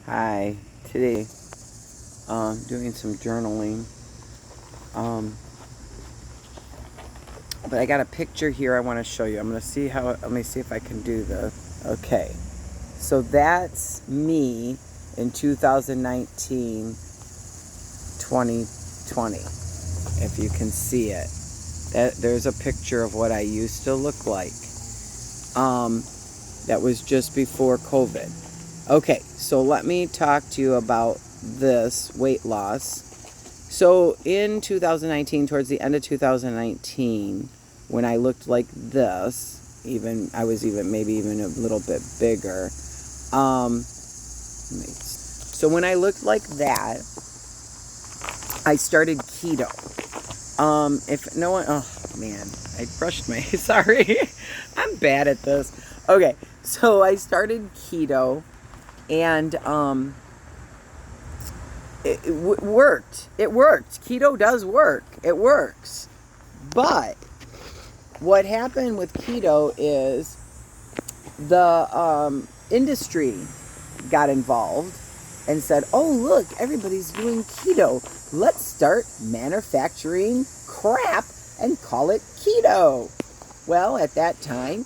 Hi, today doing some journaling. Um, but I got a picture here I want to show you. I'm going to see how, let me see if I can do this. Okay, so that's me in 2019, 2020, if you can see it. There's a picture of what I used to look like. That was just before COVID. Okay, so let me talk to you about this weight loss. So in 2019, towards the end of 2019, when I looked like this, even I was maybe even a little bit bigger. So when I looked like that, I started keto. If no one, oh man, I brushed my, sorry, I'm bad at this. Okay, so I started keto, and it worked. It worked. Keto does work. It works. But what happened with keto is the industry got involved and said, oh, look, everybody's doing keto. Let's start manufacturing crap and call it keto. Well, at that time,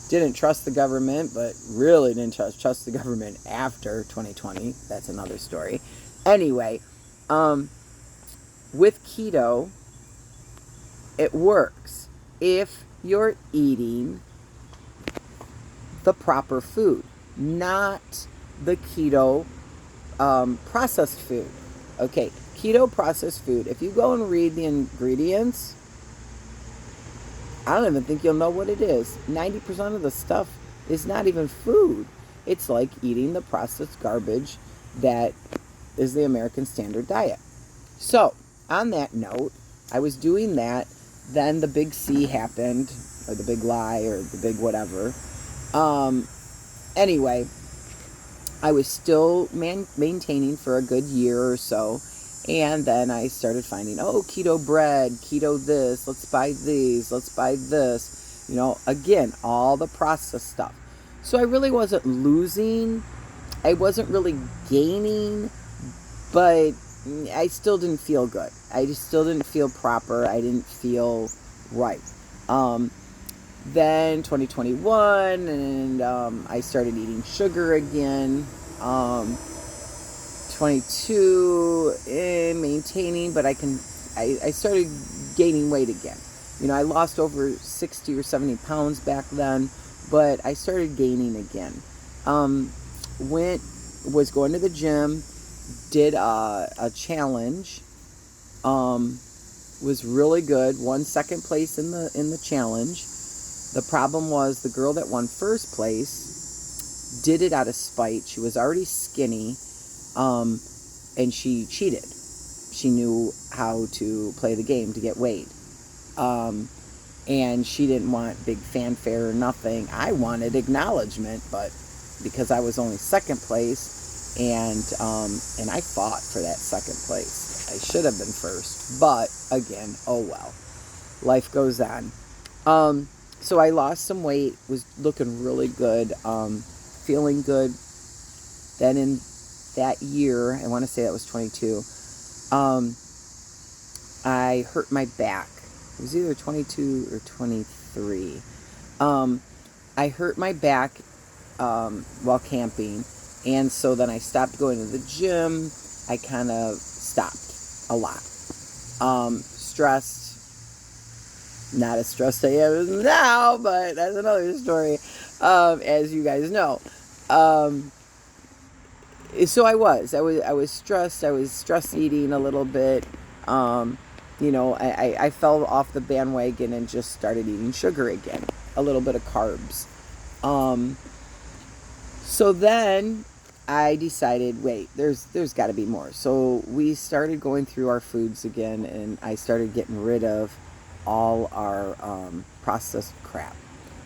didn't trust the government, but really didn't trust the government after 2020. That's another story. Anyway, with keto, it works if you're eating the proper food, not the keto processed food. Okay, keto processed food, if you go and read the ingredients, I don't even think you'll know what it is. 90% of the stuff is not even food. It's like eating the processed garbage that is the American Standard Diet. So, on that note, I was doing that. Then the big C happened, or the big lie, or the big whatever. Anyway, I was still maintaining for a good year or so. And then I started finding, keto bread, keto this, let's buy these, let's buy this. Again, all the processed stuff. So I really wasn't losing. I wasn't really gaining, but I still didn't feel good. I just still didn't feel proper. I didn't feel right. Then 2021, and I started eating sugar again. 22, maintaining, but I started gaining weight again. I lost over 60 or 70 pounds back then, but I started gaining again. Was going to the gym, did a challenge, was really good, won second place in the challenge. The problem was the girl that won first place did it out of spite. She was already skinny, and she cheated. She knew how to play the game to get weighed. And she didn't want big fanfare or nothing. I wanted acknowledgement, but because I was only second place, and I fought for that second place. I should have been first, but again, oh well. Life goes on. So I lost some weight, was looking really good, feeling good. Then in that year, I want to say that was 22, I hurt my back. It was either 22 or 23. I hurt my back while camping, and so then I stopped going to the gym. I kind of stopped a lot. Stressed. Not as stressed I am now, but that's another story, as you guys know. So I was stressed. I was stress eating a little bit. I fell off the bandwagon and just started eating sugar again, a little bit of carbs. So then I decided, wait, there's got to be more. So we started going through our foods again, and I started getting rid of all our processed crap.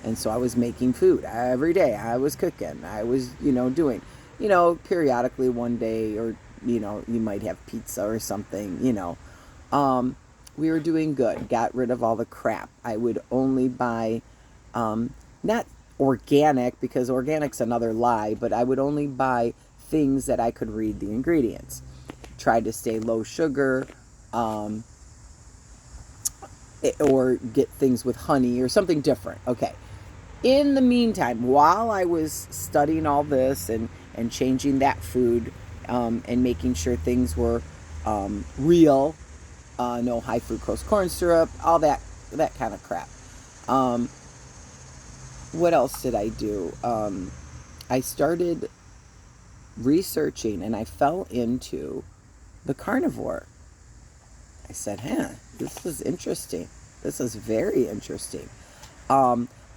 And so I was making food every day. I was cooking. I was, doing, periodically one day, or, you might have pizza or something, we were doing good. Got rid of all the crap. I would only buy, not organic, because organic's another lie, but I would only buy things that I could read the ingredients. Tried to stay low sugar, or get things with honey or something different. Okay. In the meantime, while I was studying all this and changing that food, and making sure things were real, no high fructose corn syrup, all that kind of crap. What else did I do? I started researching, and I fell into the carnivore. I said, this is interesting. This is very interesting.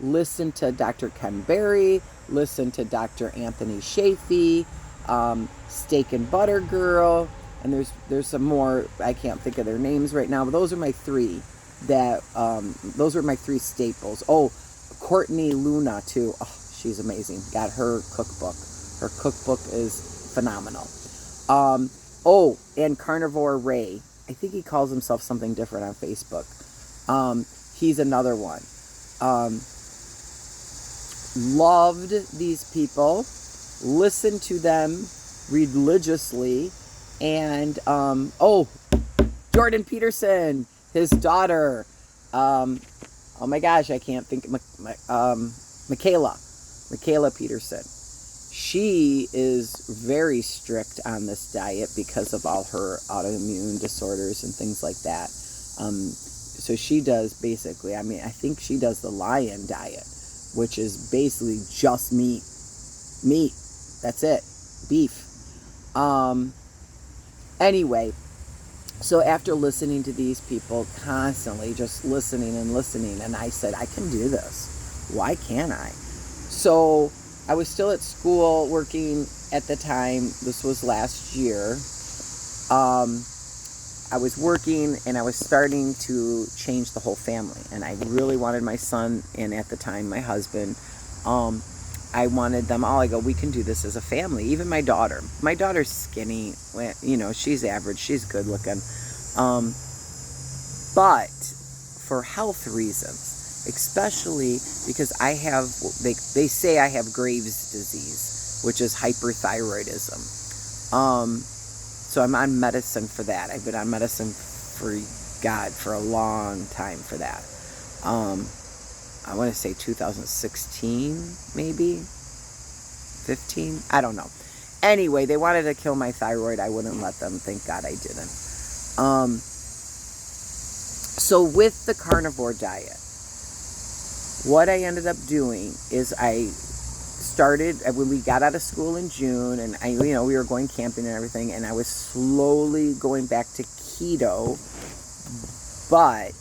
Listen to Dr. Ken Berry, listen to Dr. Anthony Shafee, Steak and Butter Girl, and there's some more. I can't think of their names right now, but those are my three those are my three staples. Oh, Courtney Luna too. Oh, she's amazing. Got her cookbook. Her cookbook is phenomenal. And Carnivore Ray. I think he calls himself something different on Facebook. He's another one. Loved these people, listened to them religiously, and Jordan Peterson, his daughter, oh my gosh, I can't think of Michaela Peterson. She is very strict on this diet because of all her autoimmune disorders and things like that. So she does basically, I think she does the Lion diet, which is basically just meat. That's it. Beef. Anyway, so after listening to these people constantly, just listening, and I said, I can do this. Why can't I? So I was still at school working at the time. This was last year. I was working, and I was starting to change the whole family. And I really wanted my son, and at the time, my husband, I wanted them all. I go, we can do this as a family. Even my daughter. My daughter's skinny. She's average. She's good looking. But for health reasons, especially because I have, they say I have Graves' disease, which is hyperthyroidism. So I'm on medicine for that. I've been on medicine for a long time for that. I want to say 2016, maybe 15. I don't know. Anyway, they wanted to kill my thyroid. I wouldn't let them. Thank God I didn't. So with the carnivore diet, what I ended up doing is I started when we got out of school in June, and we were going camping and everything, and I was slowly going back to keto. But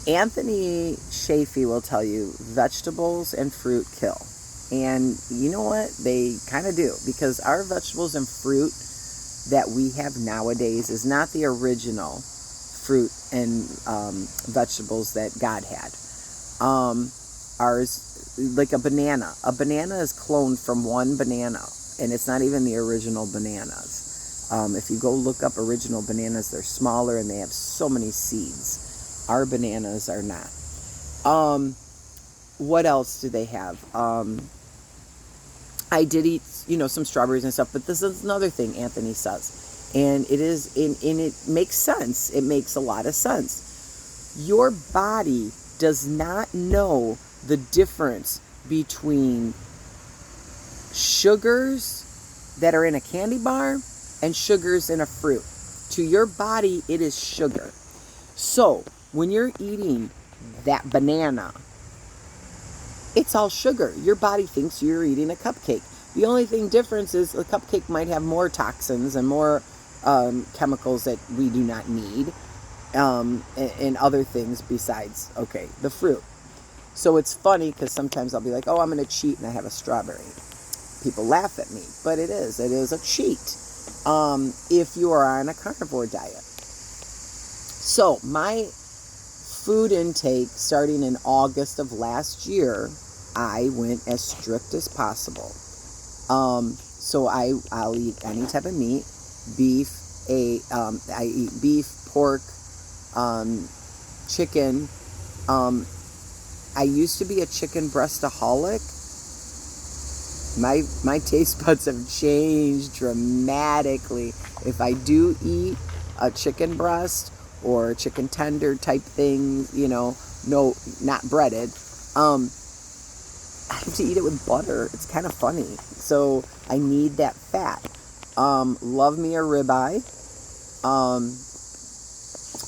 Anthony Shafee will tell you vegetables and fruit kill. And you know what? They kind of do, because our vegetables and fruit that we have nowadays is not the original fruit and vegetables that God had. Ours, like a banana. A banana is cloned from one banana, and it's not even the original bananas. If you go look up original bananas, they're smaller and they have so many seeds. Our bananas are not. What else do they have? I did eat, some strawberries and stuff, but this is another thing Anthony says. And it is, and it makes sense. It makes a lot of sense. Your body does not know the difference between sugars that are in a candy bar and sugars in a fruit. To your body, it is sugar. So when you're eating that banana, it's all sugar. Your body thinks you're eating a cupcake. The only thing difference is the cupcake might have more toxins and more chemicals that we do not need, and other things besides, the fruit. So it's funny because sometimes I'll be like, I'm going to cheat and I have a strawberry. People laugh at me, but it is a cheat if you are on a carnivore diet. So my food intake, starting in August of last year, I went as strict as possible. So I'll eat any type of meat, beef. I eat beef, pork, chicken, I used to be a chicken breastaholic. My taste buds have changed dramatically. If I do eat a chicken breast or chicken tender type thing, no, not breaded, I have to eat it with butter. It's kind of funny. So I need that fat. Love me a ribeye.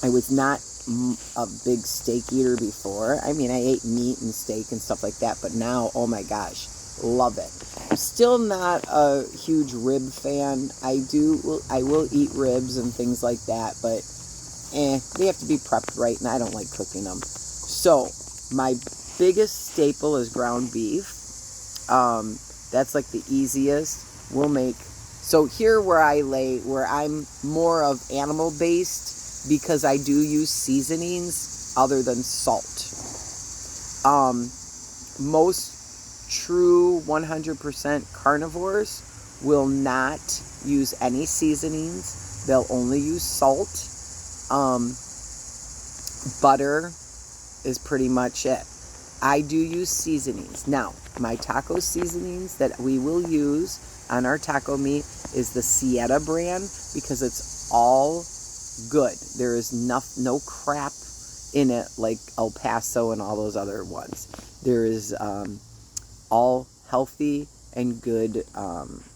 I was not a big steak eater before. I mean, I ate meat and steak and stuff like that, but now, oh my gosh, love it. I'm still not a huge rib fan. I will eat ribs and things like that, but they have to be prepped right, and I don't like cooking them. So my biggest staple is ground beef. That's like the easiest. We'll make, so here where I'm more of animal based because I do use seasonings other than salt. Most true 100% carnivores will not use any seasonings. They'll only use salt. Butter is pretty much it. I do use seasonings. Now, my taco seasonings that we will use on our taco meat is the Sieta brand because it's all good. There is no crap in it like El Paso and all those other ones. There is all healthy and good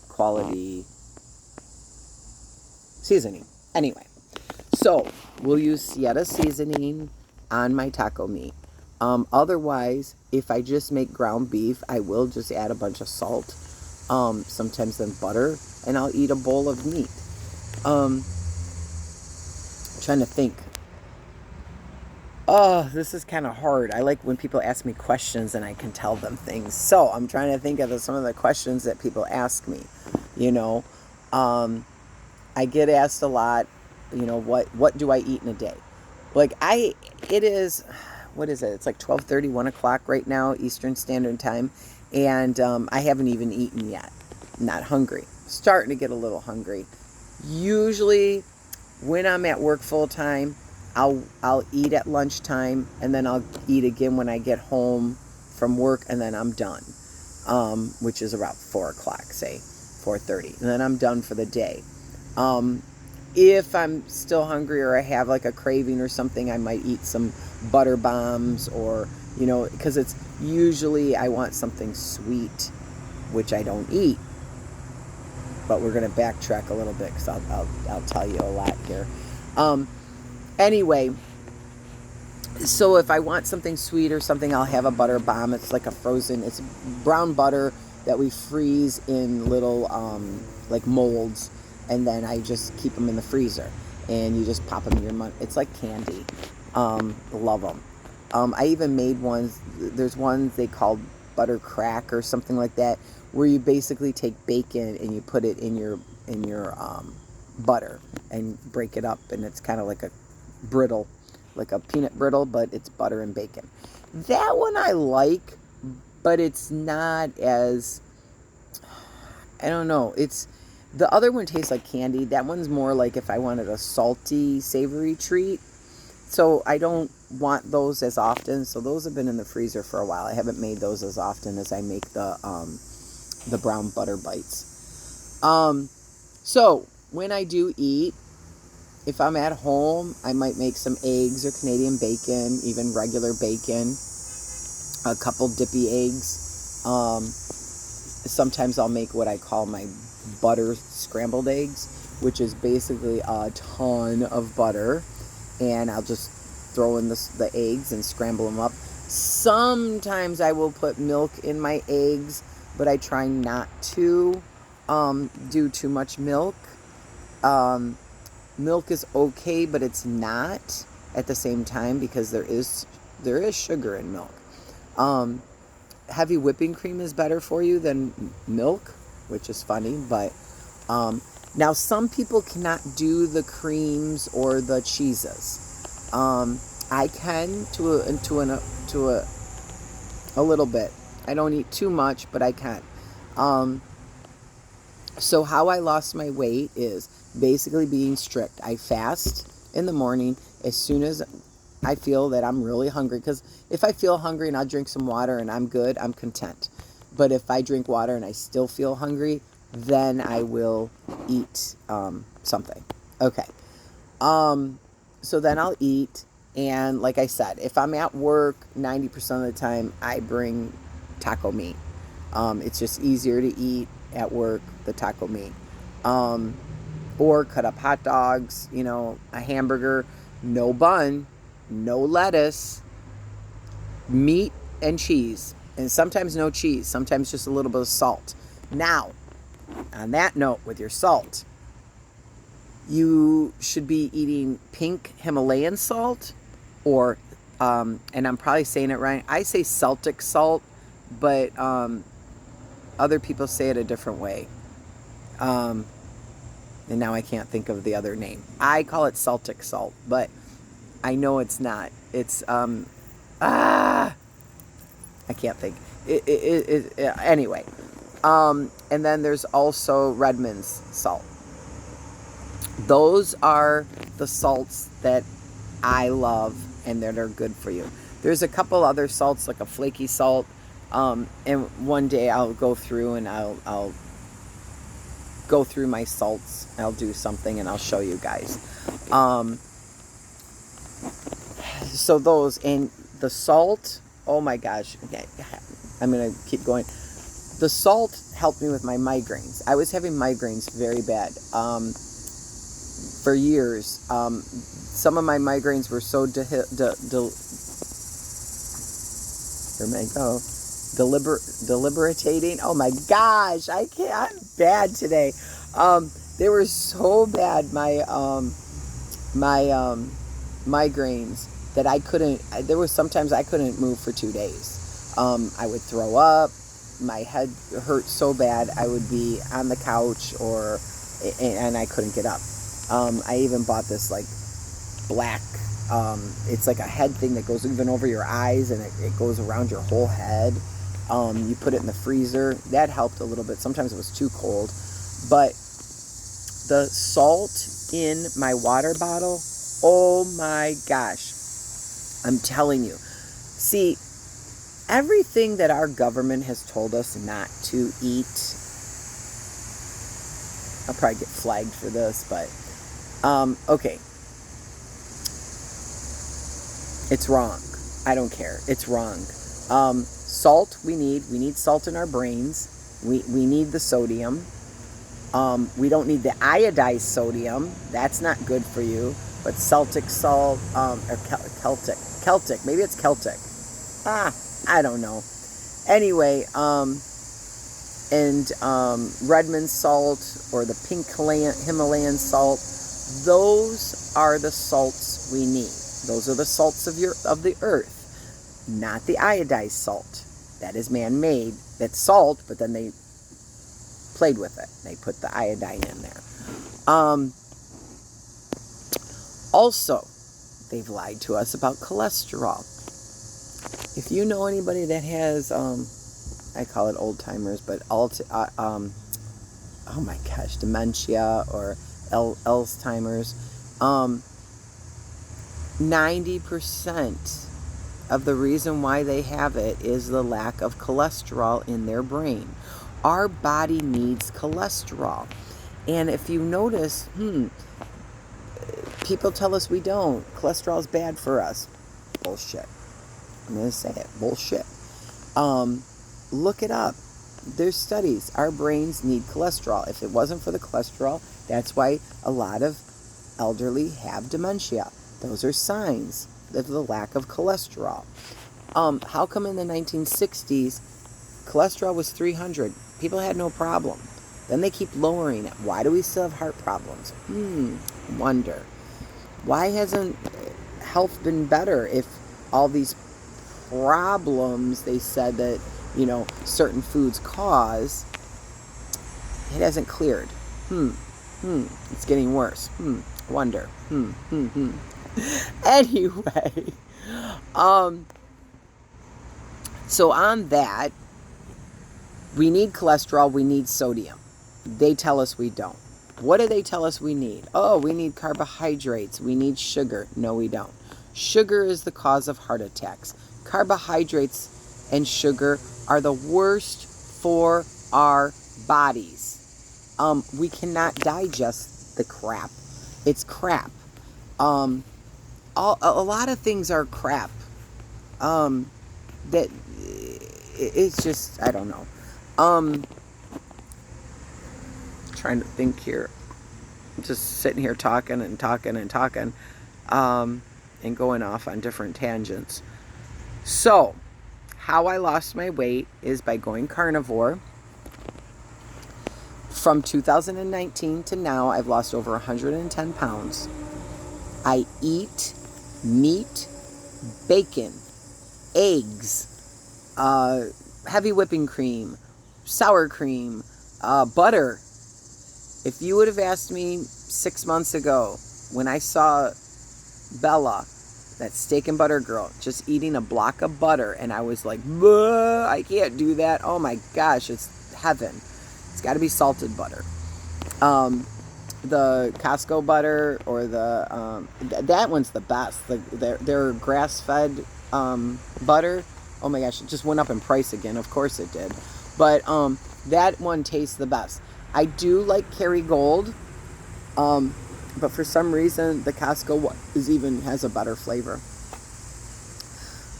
quality seasoning. Anyway, so we'll use Sieta seasoning on my taco meat. Otherwise, if I just make ground beef, I will just add a bunch of salt, sometimes then butter, and I'll eat a bowl of meat. I'm trying to think. Oh, this is kind of hard. I like when people ask me questions and I can tell them things. So I'm trying to think of some of the questions that people ask me. I get asked a lot, what do I eat in a day? Like it is, what is it? It's like 12:30, 1 o'clock right now, Eastern Standard Time. And I haven't even eaten yet. Not hungry. Starting to get a little hungry. Usually when I'm at work full time, I'll eat at lunchtime, and then I'll eat again when I get home from work, and then I'm done, which is about 4 o'clock, say 4:30, and then I'm done for the day. If I'm still hungry or I have like a craving or something, I might eat some butter bombs or, because it's usually I want something sweet, which I don't eat. But we're going to backtrack a little bit because I'll tell you a lot here. Anyway, so if I want something sweet or something, I'll have a butter bomb. It's like it's brown butter that we freeze in little like molds, and then I just keep them in the freezer, and you just pop them in your mouth. It's like candy. Love them. I even made ones. There's ones they called butter crack or something like that, where you basically take bacon and you put it in your butter and break it up, and it's kind of like a brittle, like a peanut brittle, but it's butter and bacon. That one I like, but it's not as, I don't know, the other one tastes like candy. That one's more like if I wanted a salty, savory treat. So I don't want those as often. So those have been in the freezer for a while. I haven't made those as often as I make the brown butter bites. So when I do eat, if I'm at home, I might make some eggs or Canadian bacon, even regular bacon, a couple dippy eggs. Sometimes I'll make what I call my butter scrambled eggs, which is basically a ton of butter, and I'll just throw in the eggs and scramble them up. Sometimes I will put milk in my eggs, but I try not to do too much milk. Milk is okay, but it's not at the same time because there is sugar in milk. Heavy whipping cream is better for you than milk, which is funny, but now some people cannot do the creams or the cheeses. I can to a little bit. I don't eat too much, but I can. So how I lost my weight is basically being strict. I fast in the morning. As soon as I feel that I'm really hungry, because if I feel hungry and I'll drink some water and I'm good, I'm content. But if I drink water and I still feel hungry, then I will eat something. Okay. So then I'll eat. And like I said, if I'm at work, 90% of the time I bring taco meat. It's just easier to eat at work, the taco meat. Or cut up hot dogs, a hamburger, no bun, no lettuce, meat and cheese. And sometimes no cheese, sometimes just a little bit of salt. Now, on that note, with your salt, you should be eating pink Himalayan salt, or, and I'm probably saying it right, I say Celtic salt, but other people say it a different way. And now I can't think of the other name. I call it Celtic salt, but I know it's not. It's, I can't think. Anyway. And then there's also Redmond's salt. Those are the salts that I love and that are good for you. There's a couple other salts, like a flaky salt. And one day I'll go through and I'll go through my salts. I'll do something and I'll show you guys. So those, and the salt, oh my gosh, I'm going to keep going. The salt helped me with my migraines. I was having migraines very bad for years. Some of my migraines were so deliberating. Oh my gosh, I can't. I'm bad today. They were so bad. My migraines that I couldn't. There was sometimes I couldn't move for 2 days. I would throw up. My head hurt so bad. I would be on the couch and I couldn't get up. I even bought this like black. It's like a head thing that goes even over your eyes, and it goes around your whole head. You put it in the freezer. That helped a little bit. Sometimes it was too cold. But the salt in my water bottle, oh my gosh. I'm telling you. See, everything that our government has told us not to eat, I'll probably get flagged for this, but okay. It's wrong. I don't care. It's wrong. Salt, we need salt in our brains. We need the sodium. We don't need the iodized sodium. That's not good for you. But Celtic salt, or Celtic, maybe it's Celtic. I don't know. Anyway, Redmond salt, or the pink Himalayan salt, those are the salts we need. Those are the salts of the earth, not the iodized salt. That is man-made. That's salt, but then they played with it. They put the iodine in there. Also, they've lied to us about cholesterol. If you know anybody that has, I call it old timers, but oh my gosh, dementia or Alzheimer's, 90% of the reason why they have it is the lack of cholesterol in their brain. Our body needs cholesterol. And if you notice, people tell us we don't. Cholesterol is bad for us. Bullshit. I'm going to say it. Bullshit. Look it up. There's studies. Our brains need cholesterol. If it wasn't for the cholesterol, that's why a lot of elderly have dementia. Those are signs of the lack of cholesterol. How come in the 1960s, cholesterol was 300? People had no problem. Then they keep lowering it. Why do we still have heart problems? Wonder. Why hasn't health been better if all these problems they said that, certain foods cause, it hasn't cleared? It's getting worse. Wonder. Anyway, so on that, we need cholesterol, we need sodium. They tell us we don't. What do they tell us we need? Oh, we need carbohydrates, we need sugar. No, we don't. Sugar is the cause of heart attacks. Carbohydrates and sugar are the worst for our bodies. We cannot digest the crap. It's crap. A lot of things are crap. That it's just, I don't know. Trying to think here. Just sitting here talking and going off on different tangents. So, how I lost my weight is by going carnivore. From 2019 to now, I've lost over 110 pounds. I eat meat, bacon, eggs, heavy whipping cream, sour cream, butter. If you would have asked me 6 months ago when I saw Bella, that steak and butter girl, just eating a block of butter, and I was like, I can't do that. Oh my gosh, it's heaven. It's got to be salted butter. The Costco butter or that one's the best. Their grass-fed butter. Oh my gosh, it just went up in price again. Of course it did. But that one tastes the best. I do like Kerrygold, but for some reason the Costco one has a better flavor.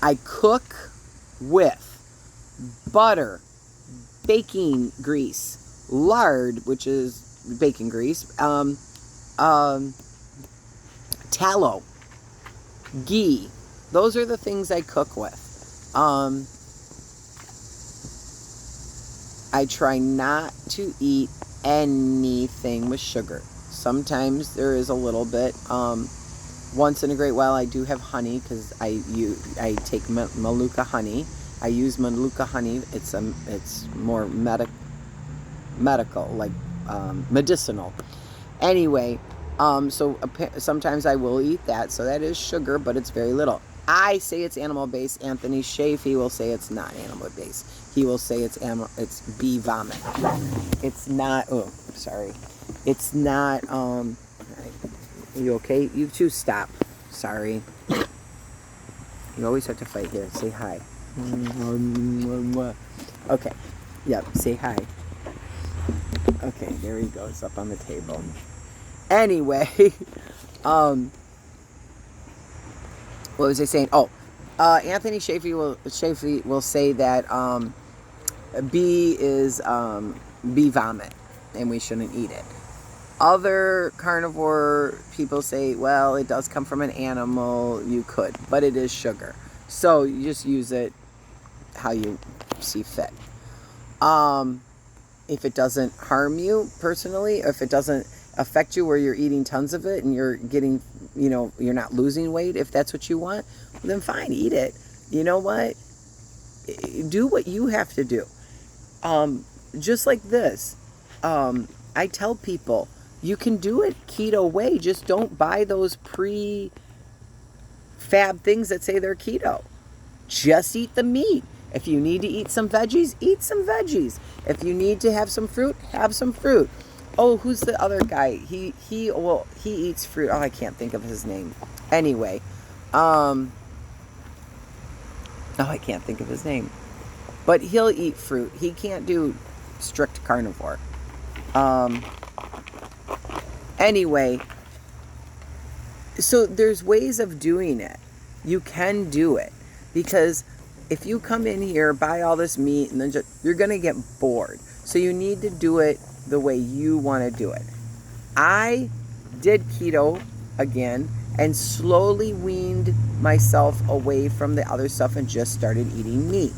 I cook with butter, baking grease, lard, which is bacon grease, tallow, ghee. Those are the things I cook with. I try not to eat anything with sugar. Sometimes there is a little bit. Once in a great while, I do have honey because I take Manuka honey. I use Manuka honey. It's more medical, like medicinal. Anyway, so sometimes I will eat that. So that is sugar, but it's very little. I say it's animal-based. Anthony Shafee will say it's not animal-based. He will say it's bee vomit. It's not. Oh, sorry. It's not. Are you okay? You two stop. Sorry. You always have to fight here. Say hi. Okay. Yep. Say hi. Okay. There he goes up on the table. Anyway, what was I saying? Oh, Anthony Shafee will say that bee is bee vomit, and we shouldn't eat it. Other carnivore people say, well, it does come from an animal. You could, but it is sugar, so you just use it how you see fit. If it doesn't harm you personally, if it doesn't affect you where you're eating tons of it and you're getting, you're not losing weight, if that's what you want, then fine, eat it. You know what? Do what you have to do. Just like this, I tell people, you can do it keto way. Just don't buy those pre-fab things that say they're keto. Just eat the meat. If you need to eat some veggies, eat some veggies. If you need to have some fruit, have some fruit. Oh, who's the other guy? He eats fruit. Oh, I can't think of his name. Anyway, I can't think of his name. But he'll eat fruit. He can't do strict carnivore. Anyway, so there's ways of doing it. You can do it. Because if you come in here, buy all this meat, and then you're going to get bored. So you need to do it the way you want to do it. I did keto again and slowly weaned myself away from the other stuff and just started eating meat.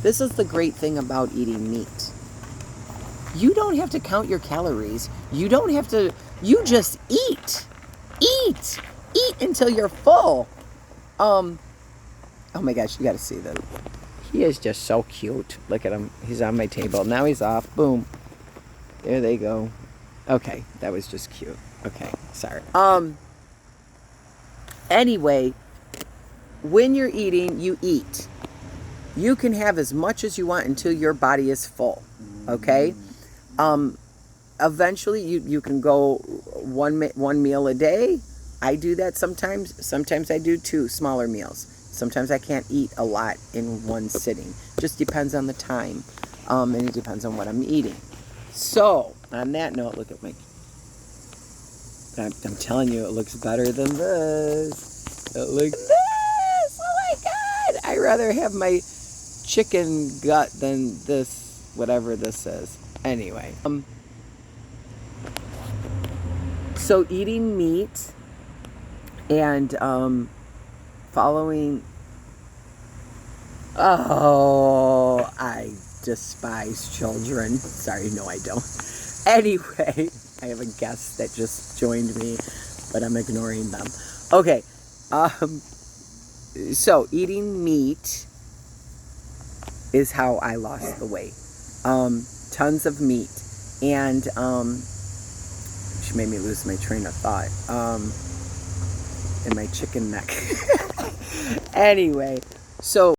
This is the great thing about eating meat. You don't have to count your calories. You don't have to, you just eat. Eat until you're full. Oh my gosh, you got to see that. He is just so cute. Look at him. He's on my table. Now he's off. Boom. There they go. Okay, that was just cute. Okay, sorry. Anyway, when you're eating, you eat. You can have as much as you want until your body is full. Okay? Eventually, you can go one meal a day, I do that sometimes. Sometimes I do 2 smaller meals. Sometimes I can't eat a lot in one sitting. Just depends on the time, and it depends on what I'm eating. So, on that note, look at my... I'm telling you, it looks better than this. It looks this! Oh my God! I'd rather have my chicken gut than this, whatever this is. Anyway. So eating meat and following... Oh, I despise children. Sorry, no I don't. Anyway, I have a guest that just joined me, but I'm ignoring them. Okay, so eating meat is how I lost the weight. Tons of meat. And she made me lose my train of thought. And my chicken neck. Anyway, so